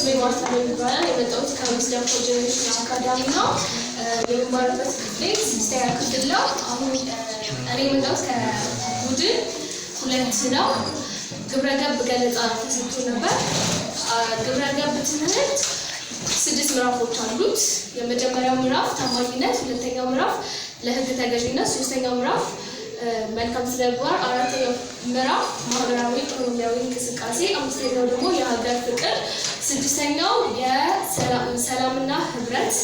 ስሜ ማርታ ይባላል። የመጣሁት ከሙስሊም ጀነሬሽን አካዳሚ ነው። የምማርበት ክፍል ስድስተኛ ክፍል ነው። አሁን እኔ የመጣሁት ከቡድን 2 ነው። ግብረገብ ገለጻ ተሰጥቶ ነበር። ግብረገብ ትምህርት 6 ምዕራፎች አሉት። የመጀመሪያው ምዕራፍ ታማኝነት፣ ሁለተኛው ምዕራፍ ለህግ ተገዥነት፣ ሶስተኛው ምዕራፍ መልካም ስነምግባር፣ አራተኛው ምዕራፍ ማህበራዊ ኢኮኖሚያዊ እንቅስቃሴ፣ አምስተኛው ደግሞ የሀገር ፍቅር፣ ስድስተኛው የሰላምና ህብረት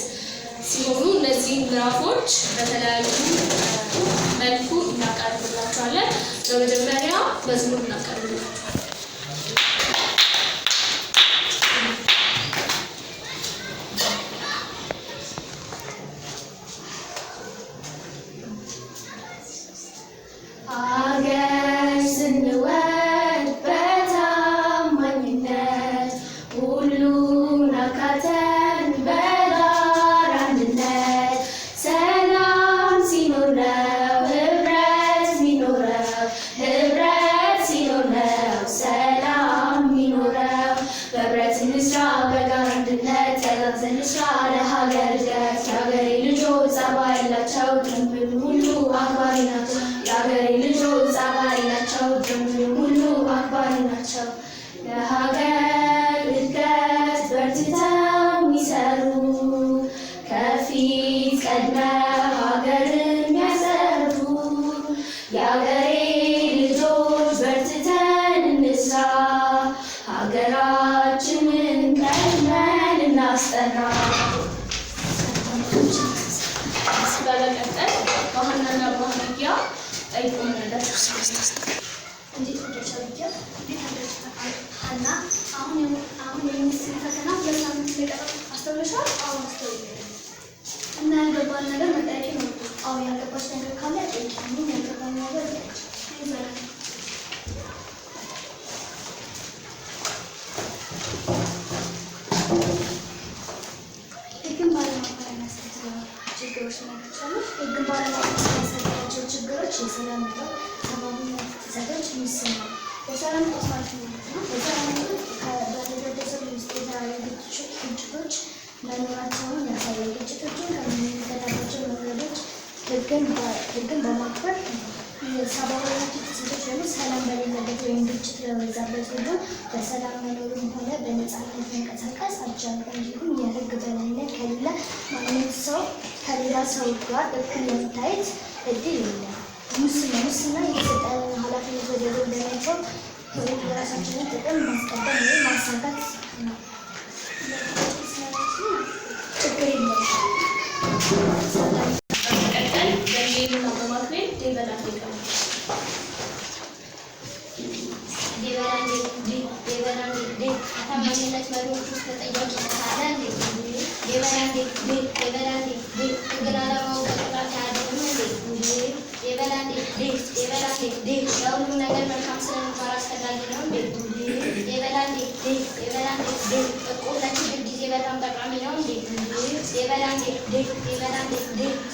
ሲሆኑ እነዚህ ምዕራፎች በተለያዩ መልኩ እናቀርብላቸዋለን። በመጀመሪያ መዝሙር እናቀርብላቸዋለን። ህግን በማክበር ሰብአዊነት የተሰጠው ሰላም በሌለበት ወይም ግጭት በበዛበት ሁሉ በሰላም መኖርም ሆነ በነፃነት መንቀሳቀስ አይቻልም። እንዲሁም የህግ በላይነት ከሌለ ማንም ሰው ከሌላ ሰው ጋር እኩል የመታየት እድል የለም። ሙስና የተሰጠንን ኃላፊነት ወደ ጎን በመተው የራሳችንን ጥቅም ማስቀደም ወይም ማሳካት ነው። ችግር የለም።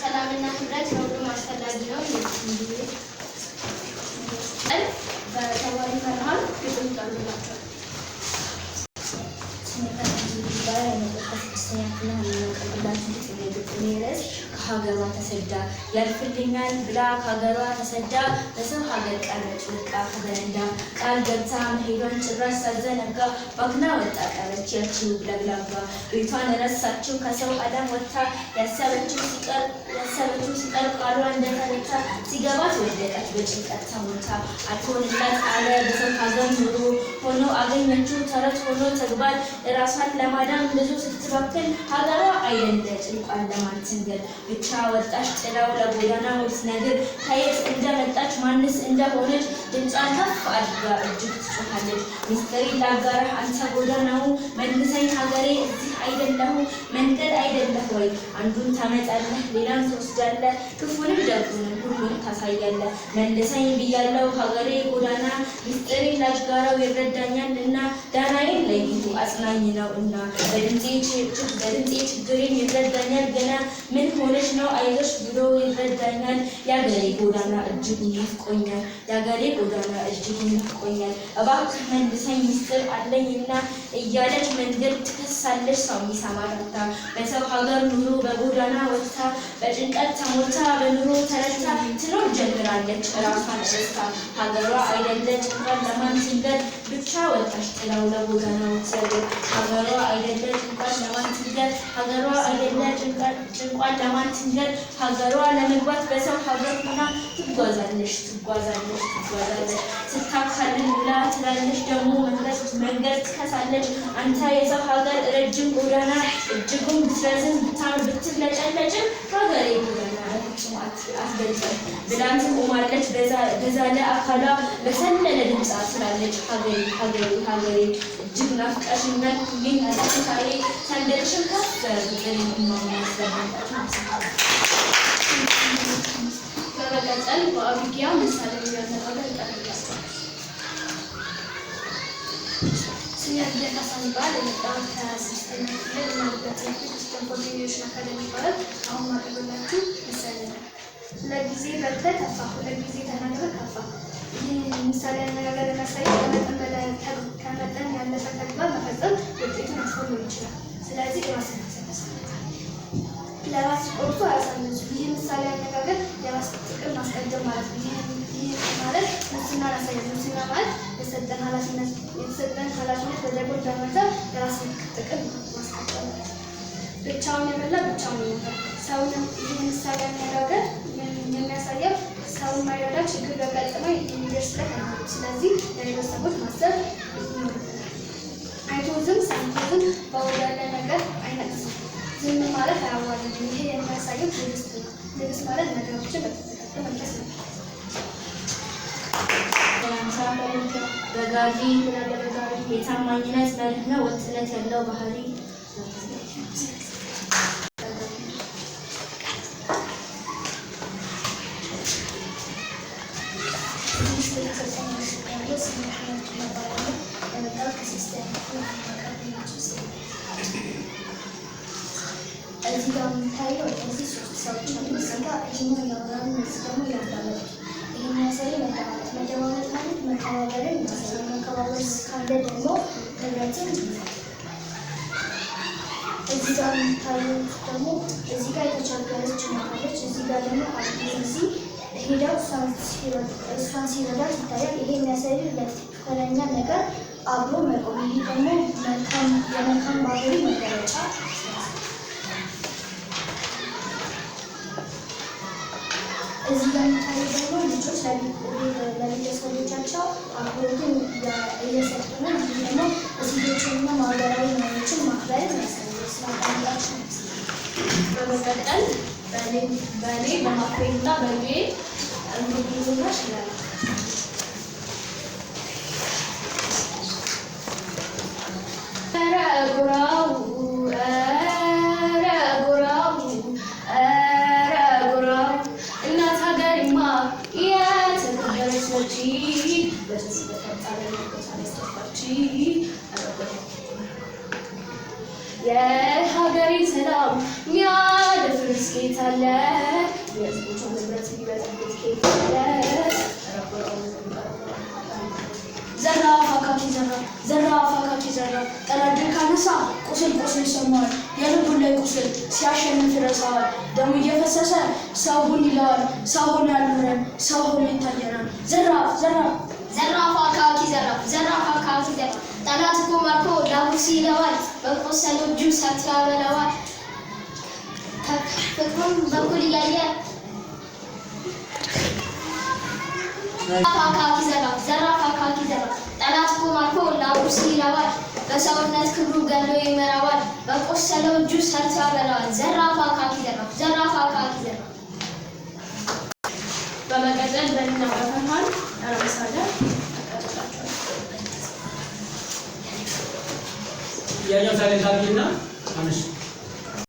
ሰላምና ህብረት ሁሉም አስፈላጊ ነው። በተማሪ ፈርሃን ግጥም ቀርብላቸዋል። ከሀገሯ ተሰዳ ያልፍልኛል ብላ ከሀገሯ ተሰዳ በሰው ሀገር ቀረች ወድቃ ከበረንዳ ቃል ገብታ መሄዷን ጭራሽ ሳዘነጋ ባክና ወጣ ቀረች ያችው ለግላጋ ቤቷን ረሳችው ከሰው ዓለም ወጥታ ያሰበችው ሲቀር ቃሏ እንደተረታ ሲገባት ወደቀች በጭንቀት ተሞታ አትሆንላት አለ በሰው ሀገር ኑሮ ሆኖ አገኘችው ተረት ሆኖ ተግባር ራሷን ለማዳን ብዙ ስትባክል ሀገሯ አይደለ ጭንቋን ለማትንገር ብቻ ወጣች ጥላው ለጎዳና ስትነግር ከየት እንደመጣች ማንስ እንደሆነች ድምጿን ከፍ አድርጋ እጅግ ትጮኻለች። ሚስጥሪ ላጋራህ አንተ ጎዳናው መልሰኝ ሀገሬ እዚህ አይደለሁ መንገድ አይደለህ ወይ አንዱን ታመጣለህ ሌላን ትወስዳለህ ክፉንም ደጉንም ሁሉን ታሳያለህ መልሰኝ ብያለሁ ሀገሬ ጎዳና ሚስጥሪ ላጋራው ይረዳኛልና ዳናዬን ለይቱ አጽናኝ ነውና በድምጼ ችግሬን ይረዳኛል ገና ምን ሆነሽ ነው አይዞሽ ብሎ ይረዳኛል ያገሬ ጎዳና እጅጉን ይፍቆኛል ያገሬ ጎዳና እጅጉን ይፍቆኛል እባክህ መልሰኝ ሚስጥር አለኝና እያለች መንገድ ትከሳለች ሰው የሚሰማ ዳታ በሰው ሀገር ኑሮ በጎዳና ወጥታ በጭንቀት ተሞልታ በኑሮ ተረታ ትኖር ጀምራለች ራሷን ደስታ ሀገሯ አይደለ ጭንቋን ለማን ትንገድ ብቻ ወጣች ጥላው ለጎዳና ወጥሰድ ሀገሯ አይደለ ጭንቋን ለማን ትንገድ ሀገሯ አይደለ ጭንቋን ለማን ትንገድ ሀገሯ ለመግባት በሰው ሀገር ሆና ትጓዛለች ስታካልን ብላ ትላለች ደግሞ መንገድ ትከሳለች አንተ የሰው ሀገር ረጅም ጎዳና እጅጉን ብትረዝም ብታምር ብትለጨለጭም ሀገሬ ጎዳና አትገልጸም ብላ ትቆማለች በዛለ አካሏ በሰለለ ድምፅ ትላለች ሀገሬ እጅግ ናፍቀሽኛል ሁሌም አለታዬ ሰንደቅሽን ከፍ በፍቅር በመቀጠል በአቢጊያ ምሳሌ የሚያነጋገር ይቀርብላቸዋል። ስሜ አቢጊያ ሳንባል የመጣሁት ከ6ኛ ክፍል የምማርበት ኮንቲኒዩዌሽን አካዳሚ ይባላል። አሁን ማቅረብላችሁ ምሳሌ ነው። ለጊዜ በልተህ ተፋ፣ ለጊዜ ተናግረህ ከፋ። ይህ ምሳሌ አነጋገር የሚያሳየው ከመጠን ያለፈ ተግባር መፈጸም ውጤቱ መጥፎ ሊሆን ይችላል። ስለዚህ ራስን ለራስ ቆርጦ አያሳንሱ። ይህ ምሳሌ አነጋገር የራስ ጥቅም ማስቀደም ማለት ነው። ይህ ማለት ሙስና ያሳያል። ሙስና ማለት የተሰጠን ኃላፊነት ወደ ጎን በመተው የራስን ጥቅም ማስቀደም ማለት ነው። ብቻውን የበላ ብቻውን ይሞታል። ሰውንም ይህ ምሳሌ አነጋገር የሚያሳየው ሰውን ማይረዳ ችግር በገጠመው የሚደርስለት አይኖርም። ስለዚህ ለሌሎች ሰዎች ማሰብ ይኖርብናል። አይቶ ዝም ሰምቶ ዝም በወዳለ ነገር አይነቅስም። ዝም ማለት አያዋልድም። ይሄ የሚያሳየው ትዕግስት ነው። ትዕግስት ማለት ነገሮችን በተጠቀጠ መንፈስ ነው። በጋሪ የታማኝነት መርህ ነው። ወጥነት ያለው ባህሪ እዚህ ጋር የሚታየው እነዚህ ሶስት ሰዎች ነው። እዚህ ጋር ይህኛው ያወራሉ፣ እነዚህ ደግሞ ያዳመጡ። ይህ የሚያሳየው መደማመጥ ማለት መከባበርን ያሳያል። መከባበር ካለ ደግሞ ህብረትን እዚህ ጋር የሚታዩት ደግሞ እዚህ ጋር የተቸገረች እናታለች። እዚህ ጋር ደግሞ እዚህ ሄደው እሷን ሲረዳት ይታያል። ይሄ የሚያሳየው ለትክክለኛ ነገር አብሮ መቆም። ይህ ደግሞ የመልካም ባህሪ መገለጫ። እዚህ ጋር የሚታየው ደግሞ ልጆች ለቤተሰቦቻቸው አክብሮትን እየሰጡ ነው። ይህ ደግሞ እሴቶችንና ማህበራዊ መሪዎችን ማክበርን ያሳያል። ስላዳመጣችሁ በመቀጠል በሌ በማክቤና በሌ እንግዲህ ይችላል። እናት ሀገርማ የተከበረች ነች የሀገሬን ሰላም ሚያደፍርስ ጌታ አለ፣ የህዝቦቿን ንብረት የሚበጠብጥ ጌታ አለ። ዘራፍ አካኪ ዘራፍ ጠላትን ካነሳ ቁስል ይሰማዋል። የልቡን ላይ ቁስል ሲያሸንፍ ይረሳዋል። ደሙ እየፈሰሰ ሰው ሁን ይለዋል። ሰው ሆኖ ያልኖረን ሰው ሆኖ ይታየናል። ዘራፍ አካኪ ዘራፍ ጠላት እኮ ማርኮ ዳጉስ ይለዋል። በቆሰለው እጁ እሳት ያበላዋል። ፍቅሩን በኩል እያየ ዘራፍ አካኪ ዘራፍ ጠላት እኮ ማርኮ ዳጉስ ይለዋል። በሰውነት ክብሩ ገሎ ይመራዋል። በቆሰለው እጁ እሳት ያበላዋል። ዘራፍ አካኪ ዘራፍ። በመቀጠል በእኛ በፈርሃን ራሳለ ያኛው ሳይለንት አድርጊና አንሽ